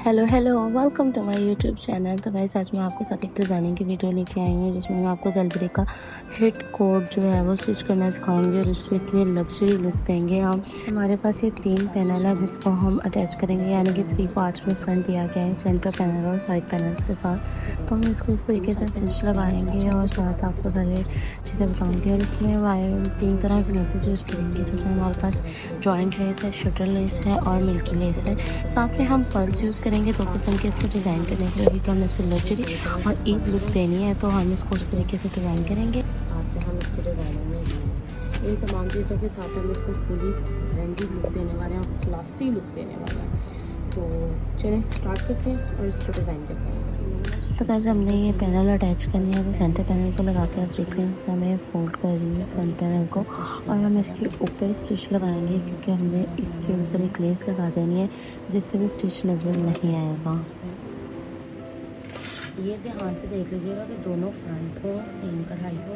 Hello hello welcome to my YouTube channel. तो guys आज मैं आपके साथ एक डिज़ाइनिंग की वीडियो लेके आई हूँ जिसमें मैं आपको ज़ेलबरी का हिट कोट जो है वो स्टिच करना सिखाऊंगी और उसको इतनी लग्जरी लुक देंगे हम। हमारे पास ये 3 पैनल है जिसको हम अटैच करेंगे, यानी कि 3 पार्ट्स में फ्रंट दिया गया है, सेंटर पैनल और साइड पैनल्स के साथ। तो हम इसको इस तरीके से स्टिच लगाएंगे और साथ आपको सारी चीज़ें बताऊँगी। और इसमें हमारे 3 तरह की लेसेस यूज़ करेंगे, जिसमें हमारे पास जॉइंट लेस है, शटर लेस है और मिल्की लेस है। साथ में हम पर्ल्स यूज़ करेंगे 2 किस्म के इसको डिज़ाइन करने के लिए, क्योंकि हमें इसको लग्जरी और ईद लुक देनी है, तो हम इसको उस तरीके से डिज़ाइन करेंगे। साथ में हम इसको डिज़ाइनर में इन तमाम चीज़ों के साथ हम इसको फुली ब्रांडेड लुक देने वाले हैं, क्लासी लुक देने वाले हैं। तो चलें स्टार्ट करते हैं और इसको डिज़ाइन करते हैं। तो कैसे हमने ये पैनल अटैच करनी है, तो सेंटर पैनल को लगा के आप देख लें हमें फोल्ड कर रही है फ्रंट पैनल को, और हम इसके ऊपर स्टिच लगाएंगे क्योंकि हमने इसके ऊपर एक लेस लगा देनी है जिससे भी स्टिच नज़र नहीं आएगा। ये ध्यान से देख लीजिएगा कि दोनों फ्रंट हो, सेम कढ़ाई हो,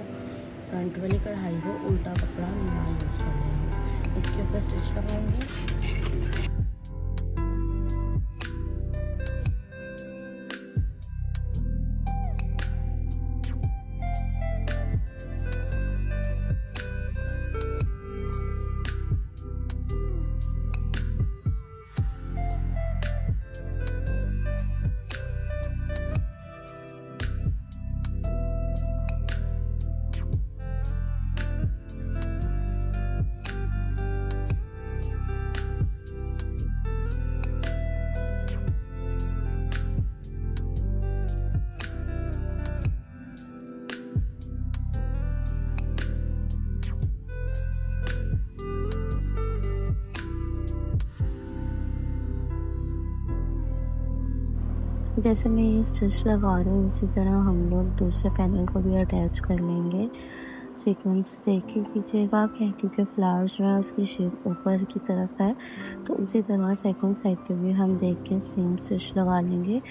फ्रंट वाली कढ़ाई हो, उल्टा कपड़ा ना यूज़ करना है। इसके ऊपर स्टिच लगाएंगे। जैसे मैं ये स्टिच लगा रही हूँ इसी तरह हम लोग दूसरे पैनल को भी अटैच कर लेंगे। सीक्वेंस देख के कीजिएगा क्योंकि फ्लावर्स जो है उसकी शेप ऊपर की तरफ है, तो उसी तरह सेकंड साइड पे भी हम देख के सेम स्टिच लगा लेंगे।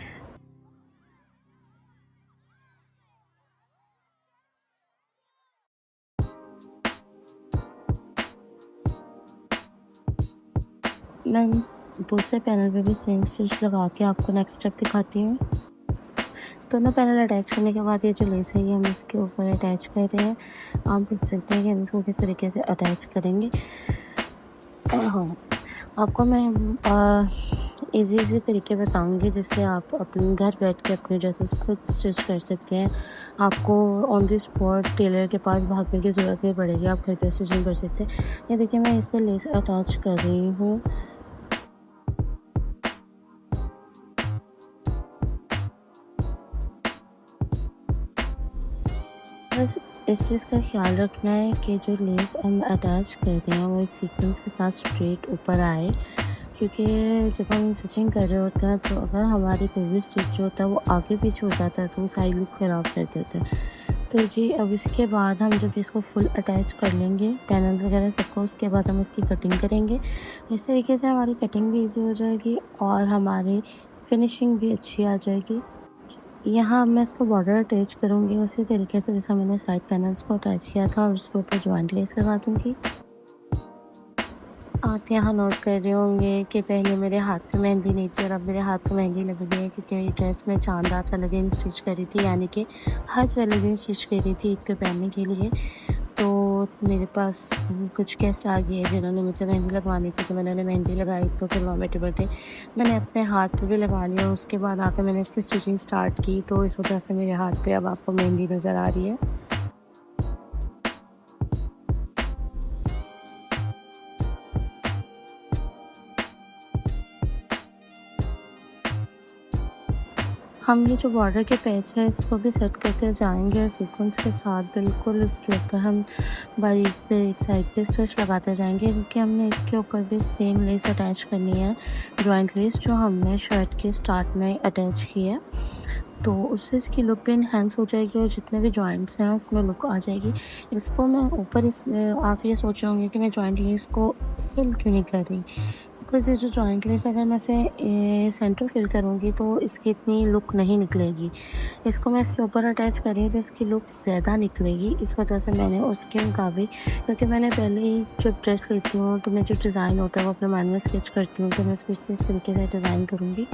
मैं दूसरे पैनल पे भी सेम स्टिच लगा के आपको नेक्स्ट स्टेप दिखाती हूँ। दोनों पैनल अटैच करने के बाद ये जो लेस है ये हम इसके ऊपर अटैच कर रहे हैं। आप देख सकते हैं कि हम इसको किस तरीके से अटैच करेंगे। हाँ, आपको मैं इजी तरीके बताऊंगी जिससे आप अपने घर बैठ के अपने ड्रेसेस खुद स्टिच कर सकते हैं। आपको ऑन द स्पॉट टेलर के पास भागने की ज़रूरत नहीं पड़ेगी, आप घर पे स्टिचिंग कर सकते हैं। ये देखिए मैं इस पर लेस अटैच कर रही हूँ। बस इस चीज़ का ख्याल रखना है कि जो लेस हम अटैच कर रहे हैं वो एक सीक्वेंस के साथ स्ट्रेट ऊपर आए, क्योंकि जब हम स्टिचिंग कर रहे होते हैं तो अगर हमारी कोई भी स्टिच होता है वो आगे पीछे हो जाता है तो वो साइड लुक ख़राब कर देता है। तो जी अब इसके बाद हम जब इसको फुल अटैच कर लेंगे पैनल्स वगैरह सबको, उसके बाद हम इसकी कटिंग करेंगे। इस तरीके से हमारी कटिंग भी ईजी हो जाएगी और हमारी फिनिशिंग भी अच्छी आ जाएगी। यहाँ मैं इसको बॉर्डर अटैच करूँगी उसी तरीके से जैसा मैंने साइड पैनल्स को अटैच किया था, और उसके ऊपर जॉइंट लेस लगा दूँगी। आप यहाँ नोट कर रहे होंगे कि पहले मेरे हाथ में मेहंदी नहीं थी और अब मेरे हाथ में मेहंदी लग गई है, क्योंकि मेरी ड्रेस में चांद रात वाले दिन स्टिच करी थी, यानी कि हज वाले दिन स्टिच करी थी ईद पे पहनने के लिए। तो मेरे पास कुछ गेस्ट आ गए जिन्होंने मुझे मेहंदी लगवानी थी, तो मैंने उन्हें मेहंदी लगाई। तो फिर वहाँ बैठे मैंने अपने हाथ पे भी लगा लिया और उसके बाद आकर मैंने इसकी स्टिचिंग स्टार्ट की, तो इस वजह से मेरे हाथ पे अब आपको मेहंदी नज़र आ रही है। हम ये जो बॉर्डर के पैच है इसको भी सेट करते जाएंगे और सीक्वेंस के साथ बिल्कुल उसके ऊपर हम बारीक पे एक साइड पे स्टिच लगाते जाएंगे, क्योंकि हमने इसके ऊपर भी सेम लेस अटैच करनी है, जॉइंट लेस जो हमने शर्ट के स्टार्ट में अटैच की है। तो उससे इसकी लुक भी इन्हेंस हो जाएगी और जितने भी जॉइंट्स हैं उसमें लुक आ जाएगी। इसको मैं ऊपर आप ये सोच रहे होंगे कि मैं जॉइंट लेस को फिल क्यों नहीं कर रही, बिकॉज़ ये जो जॉइंट लेस अगर मैं इसे सेंटर फिल करूँगी तो इसकी इतनी लुक नहीं निकलेगी। इसको मैं इसके ऊपर अटैच कर रही हूँ तो इसकी लुक ज़्यादा निकलेगी। इस वजह से मैंने उसके मुताबिक, क्योंकि मैंने पहले ही जब ड्रेस लेती हूँ तो मैं जो डिज़ाइन होता है वो अपने माइंड में स्केच करती हूँ, तो मैं इसको इस तरीके से डिज़ाइन करूँगी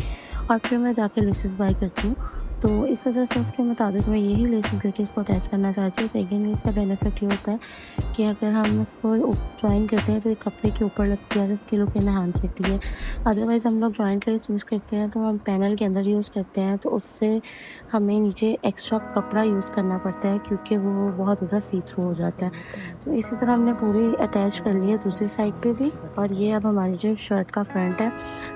और फिर मैं जाके लेसेस बाय करती हूँ। तो इस वजह से उसके मुताबिक मैं यही लेसेस लेके इसको अटैच करना चाहती हूँ। सेकेंडली इसका बेनिफिट ये होता है कि अगर हम इसको जॉइन करते हैं तो ये कपड़े के ऊपर लगती है और उसकी लुक इनहांस होती है। अदरवाइज़ हम लोग जॉइंट लेस यूज़ करते हैं तो हम पैनल के अंदर यूज़ करते हैं, तो उससे हमें नीचे एक्स्ट्रा कपड़ा यूज़ करना पड़ता है क्योंकि वो बहुत ज़्यादा सी थ्रू हो जाता है। तो इसी तरह हमने पूरी अटैच कर ली है दूसरी साइड पे भी। और ये अब हमारी जो शर्ट का फ्रंट है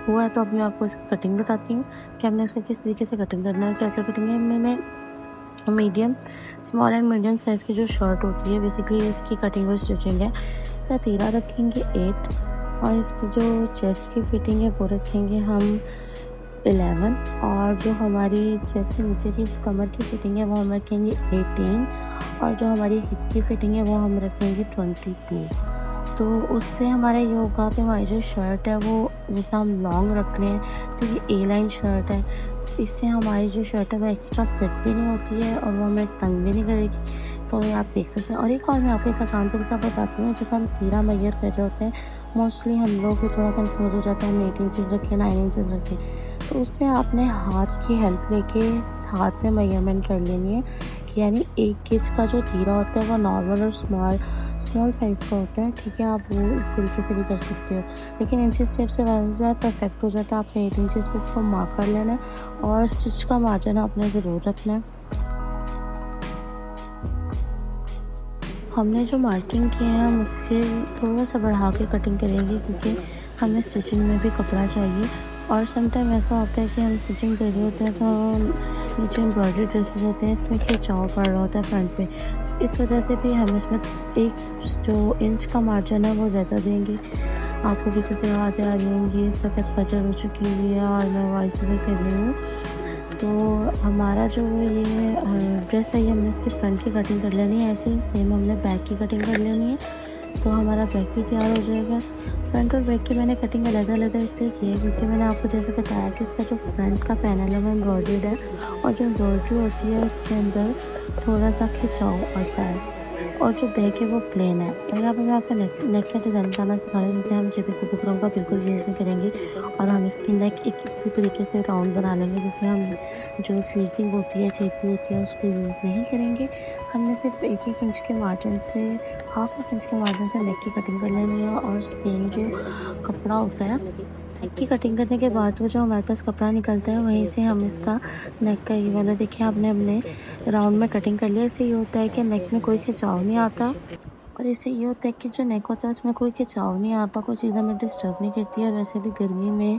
वो है, तो अब मैं आपको इसकी कटिंग बताती हूँ कि हमने इसको किस तरीके से कटिंग करना है, कैसे फिटिंग है। मैंने medium, small and medium size की जो शर्ट होती है बेसिकली उसकी कटिंग और स्टिचिंग है का तीरा रखेंगे 8 और इसकी जो चेस्ट की फिटिंग है वो रखेंगे हम 11 और जो हमारी चेस्ट से नीचे की कमर की फिटिंग है वो हम रखेंगे 18 और जो हमारी हिप की फिटिंग है वो हम रखेंगे 22। तो उससे हमारा ये होगा कि हमारी जो शर्ट है वो जैसा हम लॉन्ग रख रहे हैं तो ये ए लाइन शर्ट है, इससे हमारी जो शर्ट है वो एक्स्ट्रा फिट भी नहीं होती है और वो हमें तंग भी नहीं करेगी। तो ये आप देख सकते हैं। और एक और मैं आपको एक आसान तरीका बताती हूँ। जब हम तीरा मैयर कर रहे होते हैं मोस्टली हम लोग थोड़ा कंफ्यूज हो जाता है, हम 8 इंचज़ रखें 9 इंचज़ रखें, तो उससे आपने हाथ की हेल्प लेके हाथ से मेजरमेंट कर लेनी है कि यानी 1 इंच का जो तीरा होता है वो नॉर्मल और स्मॉल साइज़ का होता है, ठीक है। आप वो इस तरीके से भी कर सकते हो, लेकिन इंचेस टेप से ज़्यादा परफेक्ट हो जाता है। आपने 8 इंचज़ पे इसको मार्क कर लेना है और स्टिच का मार्जिन आपने ज़रूर रखना है। हमने जो मार्किंग किए हैं हम उससे थोड़ा सा बढ़ा के कटिंग करेंगे क्योंकि हमें स्टिचिंग में भी कपड़ा चाहिए। और समटाइम ऐसा होता है कि हम स्टिचिंग कर रहे होते हैं तो नीचे एम्ब्रॉयडरी ड्रेसेस होते हैं, इसमें खिंचाव पड़ रहा होता है फ्रंट पे, तो इस वजह से भी हम इसमें एक जो इंच का मार्जिन है वो ज़्यादा देंगे। आपको पीछे से आवाज़ें आ रही होंगी, इस वक्त फजर हो चुकी हुई है और मैं वॉइस ओवर कर रही हूँ। तो हमारा जो ये ड्रेस है ये हमने इसकी फ्रंट की कटिंग कर लेनी है, ऐसे ही सेम हमने बैक की कटिंग कर लेनी है, तो हमारा बैक भी तैयार हो जाएगा। फ्रंट और बैक की मैंने कटिंग अलग इसलिए की है क्योंकि मैंने आपको जैसे बताया कि इसका जो फ्रंट का पैनल है वो एम्ब्रॉयडर्ड है और जो एम्ब्रॉयडरी होती है उसके अंदर थोड़ा सा खिंचाव आता है और जो बैक है वो प्लेन है। और यहाँ पर मैं आपको नेक का डिज़ाइन बनाना सिखा रही हूँ, जिसे हम जेबी को बुकरम का बिल्कुल यूज़ नहीं करेंगे और हम इसकी नेक एक इसी तरीके से राउंड बना लेंगे जिसमें हम जो फ्यूजिंग होती है जेबी होती है उसको यूज़ नहीं करेंगे। हमने सिर्फ 1 इंच के मार्जिन से हाफ इंच के मार्जिन से नेक की कटिंग कर लेनी है और सेम जो कपड़ा होता है नेक की कटिंग करने के बाद वो जो हमारे पास कपड़ा निकलता है वहीं से हम इसका नेक का ये वाला देखिए आपने अपने राउंड में कटिंग कर लिया। इससे ये होता है कि नेक में कोई खिंचाव नहीं आता और इससे ये होता है कि जो नेक होता है उसमें कोई खिंचाव नहीं आता, कोई चीज़ हमें डिस्टर्ब नहीं करती है। वैसे भी गर्मी में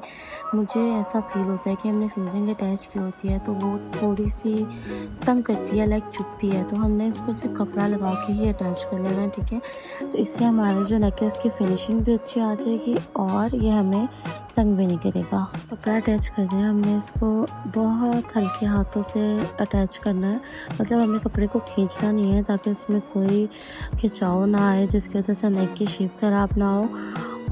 मुझे ऐसा फील होता है कि हमने फ्यूजिंग अटैच की होती है तो वो थोड़ी सी तंग करती है, लाइक चुभती है, तो हमने इसको सिर्फ कपड़ा लगा के ही अटैच कर लेना है, ठीक है। तो इससे हमारा जो नेक है उसकी फिनिशिंग भी अच्छी आ जाएगी और ये हमें तंग भी नहीं करेगा। कपड़ा अटैच कर दिया हमने, इसको बहुत हल्के हाथों से अटैच करना है, मतलब हमें कपड़े को खींचना नहीं है ताकि उसमें कोई खिंचाव ना आए जिसकी वजह से नेक की शेप खराब ना हो।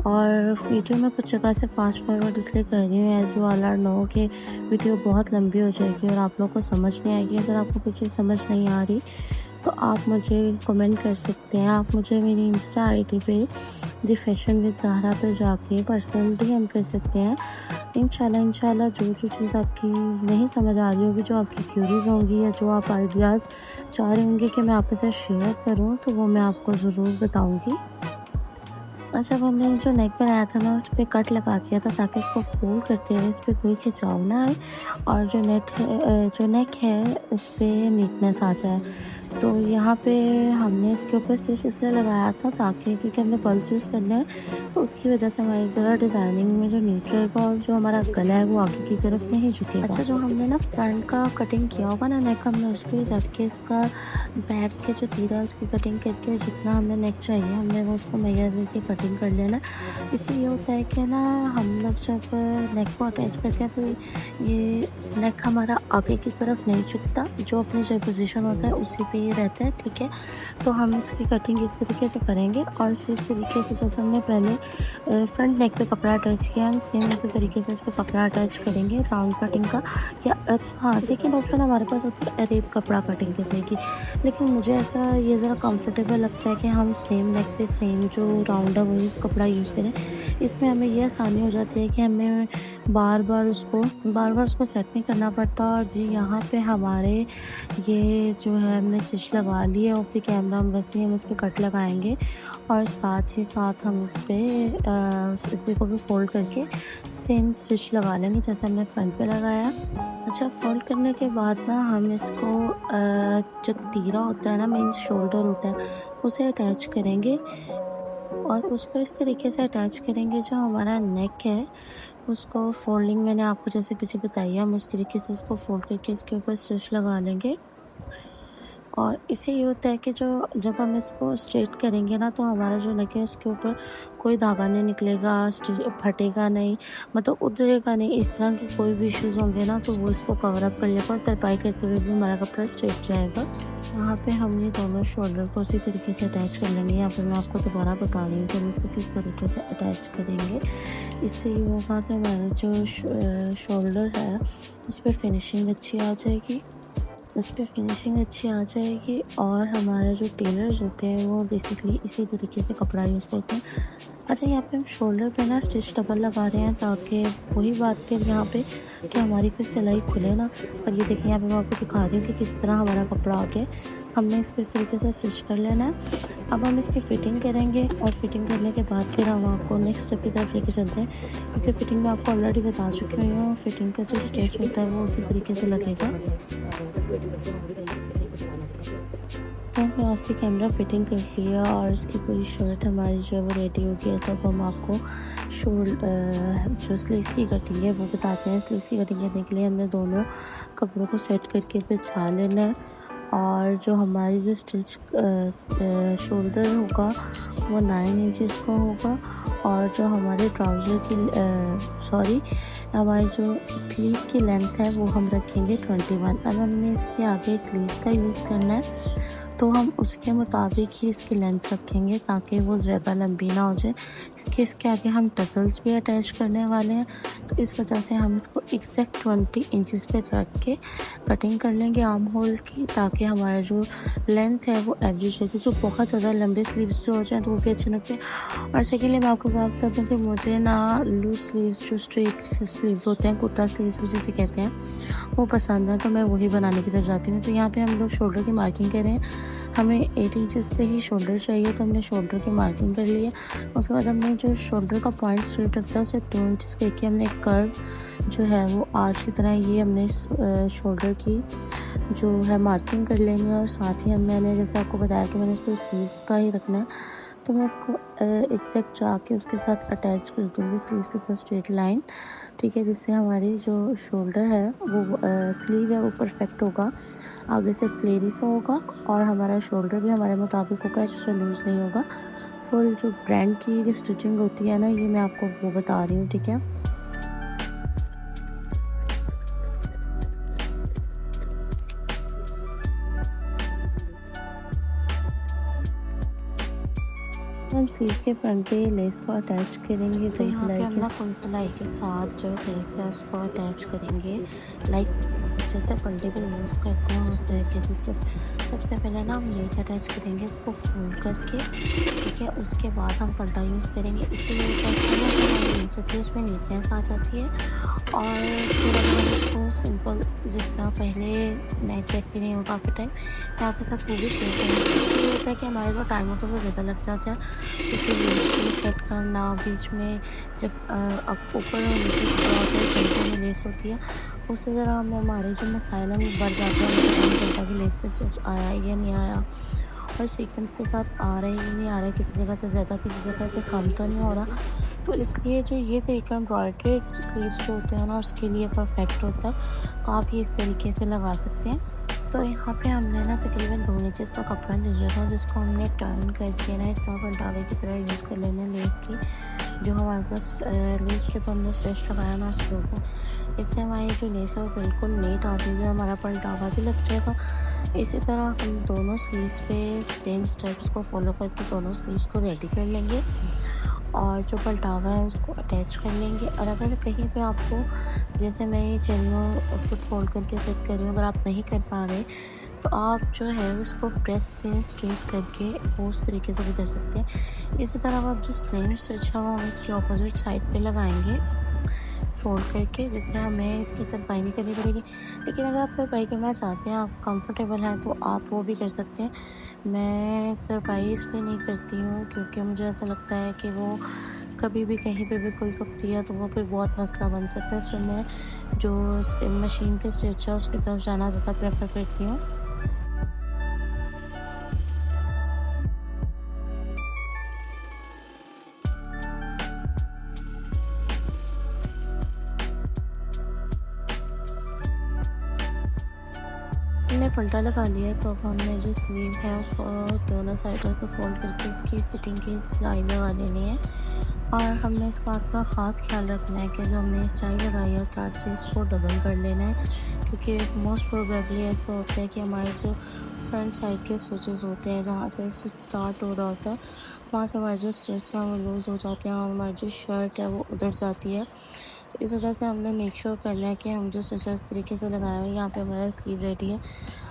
और वीडियो में कुछ जगह से फास्ट फॉरवर्ड इसलिए कर रही हूँ as you all are know कि वीडियो बहुत लंबी हो जाएगी और आप लोग को समझ नहीं आएगी। अगर आपको कुछ चीज़ समझ नहीं आ रही तो आप मुझे कमेंट कर सकते हैं, आप मुझे मेरी इंस्टा आईडी पे दी फैशन विद ज़हरा पर जाके पर्सनल डीएम कर सकते हैं। इंशाल्लाह जो चीज़ आपकी नहीं समझ आ रही होगी, जो आपकी क्यूरीज होंगी या जो आप आइडियाज़ चाह रहे होंगे कि मैं आपके साथ शेयर करूं, तो वो मैं आपको ज़रूर बताऊंगी। अच्छा, अब हमने जो नेक बनाया था ना उस पर कट लगा दिया था ताकि इसको फोल्ड करते हुए इस पर कोई खिंचाव ना आए और जो नेक है उस पर नीटनेस आ जाए। तो यहाँ पे हमने इसके ऊपर स्टिच इसलिए लगाया था ताकि क्योंकि हमने पल्स यूज़ करना है तो उसकी वजह से हमारी ज़रा डिज़ाइनिंग में जो नीट रहेगा और जो हमारा गला है वो आगे की तरफ नहीं झुकेगा। अच्छा, जो हमने ना फ्रंट का कटिंग किया होगा ना नेक, हमने उसको रख के इसका बैक के जो तीरा है उसकी कटिंग करके जितना हमें नेक चाहिए हमने वो उसको मेजर करके कटिंग कर लेना। इससे ये होता है कि ना हम लोग जब नेक को अटैच करते हैं तो ये नेक हमारा आगे की तरफ नहीं झुकता, जो अपनी जो पोजीशन होता है उसी पे रहता है, ठीक है। तो हम इसकी कटिंग इस तरीके से करेंगे और इसी तरीके से जैसे हमने पहले फ्रंट नेक पे कपड़ा अटैच किया हम सेम उसी तरीके से इस पर कपड़ा अटैच करेंगे राउंड कटिंग का। या हाँ, सेकेंड ऑप्शन हमारे पास होती है अरेब कपड़ा कटिंग करने की, लेकिन मुझे ऐसा ये ज़रा कंफर्टेबल लगता है कि हम सेम नेक पे सेम जो राउंड है वही कपड़ा यूज़ करें। इसमें हमें ये आसानी हो जाती है कि हमें बार बार उसको सेट नहीं करना पड़ता। और जी यहाँ पे हमारे ये जो है हमने स्टिच लगा ली है ऑफ द कैमरा। हम वैसे ही हम इस पर कट लगाएंगे और साथ ही साथ हम इस पर इसी को भी फोल्ड करके सेम स्टिच लगा लेंगे जैसे हमने फ्रंट पे लगाया। अच्छा, फोल्ड करने के बाद ना हम इसको जो तीरा होता है ना, मेन शोल्डर होता है, उसे अटैच करेंगे और उसको इस तरीके से अटैच करेंगे। जो हमारा नेक है उसको फोल्डिंग मैंने आपको जैसे पीछे बताई है, हम उस तरीके से इसको फोल्ड करके इसके ऊपर स्टिच लगा लेंगे। और इससे ये होता है कि जब हम इसको स्ट्रेट करेंगे ना, तो हमारा जो नेक है उसके ऊपर कोई धागा नहीं निकलेगा, फटेगा नहीं, मतलब उधरेगा नहीं। इस तरह के कोई भी इश्यूज़ होंगे ना तो वो इसको कवर अप कर लेगा और तरपाई करते हुए भी हमारा कपड़ा स्ट्रेट जाएगा। यहाँ पे हम ये दोनों शोल्डर को उसी तरीके से अटैच कर लेंगे। यहाँ पे मैं आपको दोबारा बता रही हूँ कि हम इसको किस तरीके से अटैच करेंगे। इससे ये होगा कि हमारा जो शोल्डर है उस पर फिनिशिंग अच्छी आ जाएगी, और हमारे जो टेलर्स होते हैं वो बेसिकली इसी तरीके से कपड़ा यूज़ करते हैं। अच्छा, यहाँ पे हम शोल्डर पे ना स्टिच डबल लगा रहे हैं ताकि वही बात फिर यहाँ पे कि हमारी कोई सिलाई खुले ना। और ये देखिए यहाँ पे मैं आपको दिखा रही हूँ कि किस तरह हमारा कपड़ा आ गया। हमने इसको इस तरीके से स्टिच कर लेना है। अब हम इसकी फ़िटिंग करेंगे और फिटिंग करने के बाद फिर हम आपको नेक्स्ट स्टेप की तरफ लेके चलते हैं, क्योंकि फ़िटिंग मैं आपको ऑलरेडी बता चुकी हूँ। फिटिंग का जो स्टेज होता है वो उसी तरीके से लगेगा। तो हमने ऑफ द कैमरा फिटिंग कर लिया और इसकी पूरी शर्ट हमारी जो है वो रेडी हो गया। तब हम आपको जो स्लीव्स की कटिंग है वो बताते हैं। स्लीव्स की कटिंग करने के लिए हमने दोनों कपड़ों को सेट करके बिछा लेना है, और जो हमारी जो स्टिच शोल्डर होगा वो 9 इंचज़ का होगा, और जो हमारे ट्राउज़र की हमारी जो स्लीव की लेंथ है वो हम रखेंगे 21। अब हमने इसके आगे एक लेस का यूज़ करना है, तो हम उसके मुताबिक ही इसकी लेंथ रखेंगे ताकि वो ज़्यादा लंबी ना हो जाए, क्योंकि इसके आगे हम टसल्स भी अटैच करने वाले हैं। तो इस वजह से हम इसको एग्जैक्ट 20 इंचज़ पे रख के कटिंग कर लेंगे आर्म होल की, ताकि हमारा जो लेंथ है वो एवरेज हो, क्योंकि बहुत ज़्यादा लंबे स्लीव्स पे हो जाए तो वो भी अच्छे लगते हैं। और सेकेंडली मैं आपको बात बता दूँ कि मुझे ना लूज स्लीव्स, जो स्ट्रेट स्लीव्स होते हैं, कुर्ता स्लीव्स भी जिसे कहते हैं, वो पसंद है, तो मैं वही बनाने की तरफ जाती हूँ। तो यहाँ पे हम लोग शोल्डर की मार्किंग कर रहे हैं। हमें 8 इंचज़ पे ही शोल्डर चाहिए, तो हमने शोल्डर की मार्किंग कर ली है। उसके बाद हमने जो शोल्डर का पॉइंट स्ट्रेट रखता है उसे 2 इंचज़ करके हमने एक कर्व जो है वो आर्च की तरह ये हमने शोल्डर की जो है मार्किंग कर लेनी है। और साथ ही मैंने जैसे आपको बताया कि मैंने इसको स्लीव्स का ही रखना है, तो मैं इसको एक्सेप्ट जाके उसके साथ अटैच कर दूँगी स्लीव्स के साथ स्ट्रेट लाइन, ठीक है, जिससे हमारी जो शोल्डर है वो स्लीव है वो परफेक्ट होगा, आगे से फ्लेरी सा होगा, और हमारा शोल्डर भी हमारे मुताबिक होगा, एक्स्ट्रा लूज़ नहीं होगा। फुल जो ब्रांड की स्टिचिंग होती है ना, ये मैं आपको वो बता रही हूँ, ठीक है। हम स्लीव्स के फ्रंट पे लेस को अटैच करेंगे, तो फुल सिलाई के साथ जो लेस है उसको अटैच करेंगे, लाइक जैसे पल्टे को यूज़ करते हैं उस तरीके से। इसको सबसे पहले ना हम लेस अटैच करेंगे, इसको फोल्ड करके, ठीक है। उसके बाद हम पल्टा यूज़ करेंगे। इसीलिए जो लेस होती है उसमें नीटनेस आ जाती है, और फिर अगर हम इसको सिंपल जिस तरह पहले मैं देखती नहीं हूँ काफ़ी टाइम, मैं आपके साथ वो भी शेयर करूँगी। इसलिए होता है कि हमारे जो टाइम होता है वो ज़्यादा लग जाता है, क्योंकि लेस को सेट करना, बीच में जब अब ऊपर और नीचे सेंटर में लेस होती है, उससे ज़रा हमारे जो मसाइल हैं वो बढ़ जाते हैं। पता नहीं चलता कि लेस पे स्टिच आया या नहीं आया, और सीक्वेंस के साथ आ रहा है या नहीं आ रहा है, किसी जगह से ज़्यादा किसी जगह से कम तो नहीं हो रहा। तो इसलिए जो ये तरीका एम्ब्रॉयडरी स्लीव्स जो होते हैं ना उसके लिए परफेक्ट होता है, तो आप ये इस तरीके से लगा सकते हैं। तो यहाँ पे हमने ना तकरीबन 2 इंचज़ का कपड़ा लिया था, जिसको हमने टर्न करके ना इस तरह पलटावे की तरह यूज़ कर लेना लेस की, जो हमारे पास लेस के ऊपर हमने स्टिच लगाया ना उसके ऊपर। इससे हमारी जो लेस है वो बिल्कुल नीट आ जाएगी, हमारा पलटावा भी लग जाएगा। इसी तरह हम दोनों स्लीव्स पे सेम स्टेप्स को फॉलो करके दोनों स्लीव्स को रेडी कर लेंगे, और जो पलटावा है उसको अटैच कर लेंगे। और अगर कहीं पे आपको, जैसे मैं ये कर रही हूँ फुट फोल्ड करके सेट कर रही हूँ, अगर आप नहीं कर पा रहे तो आप जो है उसको प्रेस से स्ट्रेट करके वो उस तरीके से भी कर सकते हैं। इसी तरह आप जो स्लीव स्टिच है वो हम इसके ऑपोजिट साइड पे लगाएंगे, फोल्ड करके, जिससे हमें इसकी तरपाई नहीं करनी पड़ेगी। लेकिन अगर आप तरपाई करना चाहते हैं, आप कंफर्टेबल हैं, तो आप वो भी कर सकते हैं। मैं तरपाई इसलिए नहीं करती हूँ क्योंकि मुझे ऐसा लगता है कि वो कभी भी कहीं पे भी खुल सकती है, तो वो फिर बहुत मसला बन सकता है। इसलिए मैं जो मशीन पे स्टिच है उसकी तरफ जाना ज़्यादा प्रेफर करती हूँ। हमने पल्टा लगा लिया है, तो अब हमने जो स्लीव है उसको दोनों साइडों से फोल्ड करके इसकी फिटिंग की सिलाई लगा लेनी है। और हमने इस बात का ख़ास ख्याल रखना है कि जो हमने सिलाई लगाई है स्टार्ट से, इसको डबल कर लेना है, क्योंकि मोस्ट प्रोबेबली ऐसा होता है कि हमारे जो फ्रंट साइड के स्टिचेस होते हैं, जहाँ से स्टिच स्टार्ट हो रहा होता है, वहाँ से हमारे जो स्टिच हैं वो लूज़ हो जाते हैं और हमारी जो शर्ट है वो उधर जाती है। तो इस वजह से हमने मेक श्योर करना है कि हम जो स्टिच इस तरीके से लगाए हैं। यहाँ पे हमारा स्लीव रेडी है।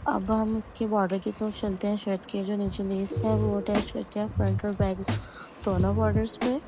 अब हम इसके बॉर्डर की तरफ चलते हैं। शर्ट के जो नीचे लेस है वो अटैच करते हैं फ्रंट और बैक दोनों बॉर्डर्स पे।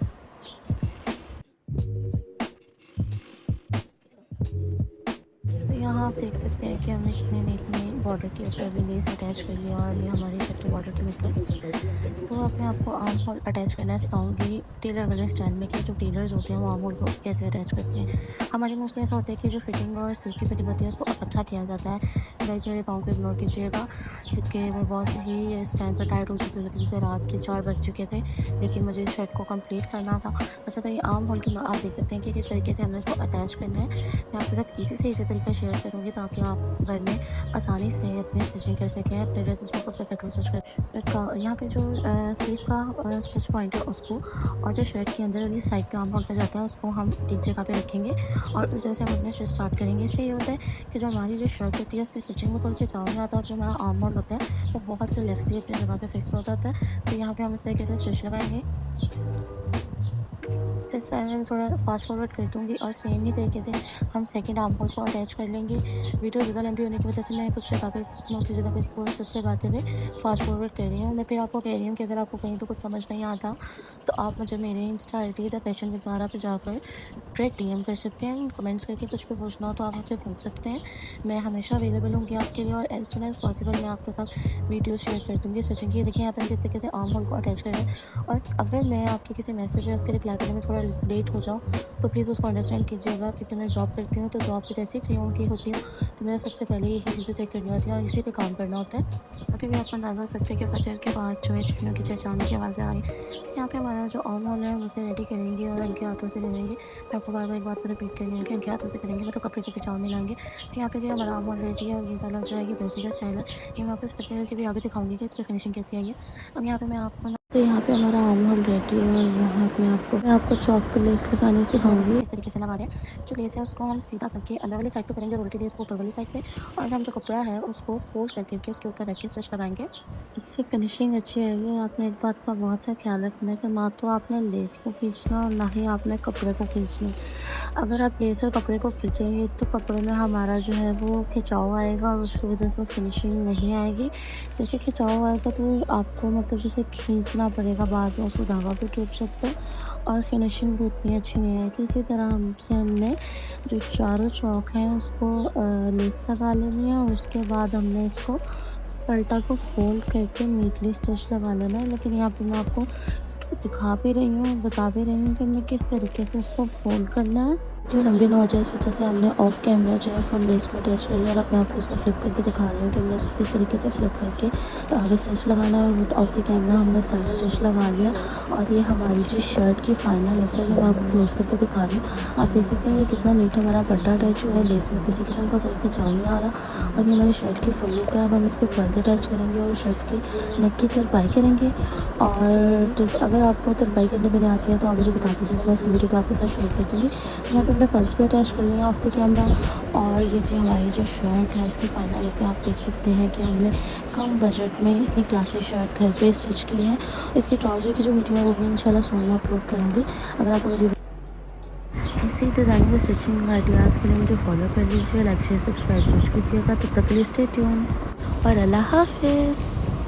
तो यहाँ आप देख सकते हैं कि हमने कितने नीट में बॉर्डर के ऊपर भी लेस अटैच कर लिया और ये हमारी शर्ट के बॉर्डर के ऊपर। तो अब मैं आपको आर्म होल अटैच करना सिखाऊंगी टेलर वाले स्टाइल में, कि जो टेलर्स होते हैं वो आर्म होल को कैसे अटैच करते हैं। हमारे मोस्टली ऐसा होता है कि जो फिटिंग और स्लीव की फिटिंग होती है उसको इकट्ठा किया जाता है। गाइस मेरे पाँव को इग्नोर कीजिएगा, क्योंकि मैं बहुत ही इस टाइम पर टायर्ड हो चुकी थी, क्योंकि रात के 4 बज चुके थे, लेकिन मुझे इस शर्ट को कंप्लीट करना था। अच्छा, तो ये आर्म होल की आप देख सकते हैं कि किस तरीके से हमने इसको अटैच करना है। मैं आपके साथ इसी तरीका शेयर करूँगी ताकि आप घर में आसानी से अपनी स्टिचिंग कर सकें, अपने ड्रेसेस को परफेक्टली स्टिच कर। यहाँ पे जो स्लीव का स्टिच पॉइंट है उसको, और जो शर्ट के अंदर वाली साइड पे आर्म होल पर जाता है उसको हम एक जगह पे रखेंगे और उस जैसे हम अपने स्टिच स्टार्ट करेंगे। इससे ये होता है कि जो हमारी जो शर्ट होती है उसकी स्टिचिंग में कोई खिंचाव नहीं आता और जो हमारा आर्म होल होता है वो बहुत रिलैक्सली अपनी जगह पे फिक्स हो जाता है। तो यहाँ पे हम इस तरीके से स्टिच लगाएंगे। स्टिच मैं थोड़ा फास्ट फॉरवर्ड कर दूँगी और सेम ही तरीके से हम सेकंड आर्म होल को अटैच कर लेंगे। वीडियो ज़्यादा लंबी होने की वजह से मैं कुछ जगह पे मोस्टली जगह पे इसको स्टिच लगाते हुए फास्ट फॉरवर्ड कर रही हूँ। मैं फिर आपको कह रही हूँ कि अगर आपको कहीं पे कुछ समझ नहीं आता तो आप मुझे मेरे Insta ID the fashion with Zara पे जाकर डायरेक्ट डीएम कर सकते हैं। कमेंट्स करके कुछ भी पूछना हो तो आप मुझसे पूछ सकते हैं। मैं हमेशा अवेलेबल होंगी आपके लिए और एज सुन एज़ पॉसिबल मैं आपके साथ वीडियो शेयर कर दूँगी स्टिचिंग की। देखिए यहाँ पर किस तरीके से आर्म होल को अटैच कर रहे हैं। और अगर मैं आपके किसी मैसेज या उसके रिप्लाई करने में थोड़ा लेट हो जाऊँ तो प्लीज़ उसको अंडरस्टैंड कीजिएगा, क्योंकि मैं जॉब करती हूँ, तो जॉब से जैसे ही फ्री होती हूँ तो मेरा सबसे पहले यही चीज़ें चेक करनी होती है और इसी पे काम करना होता है। अभी भी आप अंदाज़ा कर सकते हैं कि फजर के बाद जो है चिड़ियों की चहचहाने की आवाज़ें आई। तो यहाँ पे हमारा जो आर्म होल है उसे रेडी करेंगे और हल्के हाथों से करेंगे। मैं आपको बार बार एक बात को रिपीट कर रही हूँ कि हल्के हाथों से करेंगे, मतलब कपड़े को खिंचाव नहीं लाएंगे। तो यहाँ पे जो हमारा आर्म होल रेडी है और ये वाला जो है ये दर्जी का स्टाइल है। ये मैं आपको इस तरीके की भी आगे दिखाऊंगी कि इस पर फिनिशिंग कैसी आई है। अब यहाँ पे मैं आपको तो यहाँ पे हमारा आर्म होल रेडी है और यहाँ पे मैं आपको चौक पे लेस लगाने सिखाऊंगी। इस तरीके से लगा रहे हैं। जो लेस है उसको हम सीधा करके अंदर वाली साइड पे करेंगे, रोल की लेस को ऊपर वाली साइड पे, और हम जो कपड़ा है उसको फोल्ड करके उसके ऊपर रख के स्टिच लगाएंगे। इससे फिनिशिंग अच्छी आएगी। आपने एक बात का बहुत सा ख्याल रखना है कि ना तो आपने लेस को खींचना और ना ही आपने कपड़े को खींचना। अगर आप लेस और कपड़े को खींचेंगे तो कपड़े में हमारा जो है वो खिंचाव आएगा और उसकी वजह से फिनिशिंग नहीं आएगी। जैसे खिंचाव आएगा तो आपको मतलब जैसे खींचना पड़ेगा, बाद में उसको धागा भी टूट सकता है और फिनिशिंग भी उतनी अच्छी नहीं आएगी। इसी तरह हमने जो चारों चौक हैं उसको लेस लगा लेनी है और उसके बाद हमने इसको पल्टा को फोल्ड करके नीटली स्टिच लगा लेना है। लेकिन यहाँ पे मैं आपको दिखा भी रही हूँ, बता भी रही हूँ कि मैं किस तरीके से इसको फोल्ड करना है। जो लंबी ना हो जाए इस वजह से हमने ऑफ कैमरा जो है फुल लेस को अटैच कर लिया और अब मैं आपको इसको फ्लिप करके दिखा रही हूँ कि हमने इसको किस तरीके से फ्लिप करके आगे स्टिच लगाना है और ऑफ द कैमरा हमने साइड स्टिच लगा लिया। और ये हमारी जो शर्ट की फाइनल लुक है जो मैं आपको क्लोज करके दिखा रही हूँ। आप देख सकते हैं ये कितना नीट हमारा पट्टा अटैच हुआ है, लेस में किसी किस्म का कोई खिंचाव नहीं आ रहा और ये हमारी शर्ट की फुल लुक है। अब हम इस पर पल्स अटैच करेंगे और शर्ट की नेक की तरपाई करेंगे। और अगर आपको तरपाई करने में नहीं आती है तो आप मुझे बता दीजिएगा, मैं उस वीडियो को आपके साथ शेयर कर दूँगी। यहाँ पे अपने पल्स पे अटैच कर लिया ऑफ द कैमरा। और ये जी हमारी जो शर्ट है उसकी फाइनल लुक आप देख सकते हैं कि हमने कम बजट में इतनी क्लासिक शर्ट घर पे स्टिच की है। इसकी ट्राउज़र की जो वीडियो है वो भी इंशाल्लाह सून में अपलोड करूँगी। अगर आपको वीडियो ऐसे ही डिज़ाइनिंग और स्टिचिंग आइडियाज़ के लिए मुझे फॉलो कर लीजिए, लाइक शेयर सब्सक्राइब कीजिएगा। तब तक के लिए स्टे ट्यून और अल्लाह हाफिज़।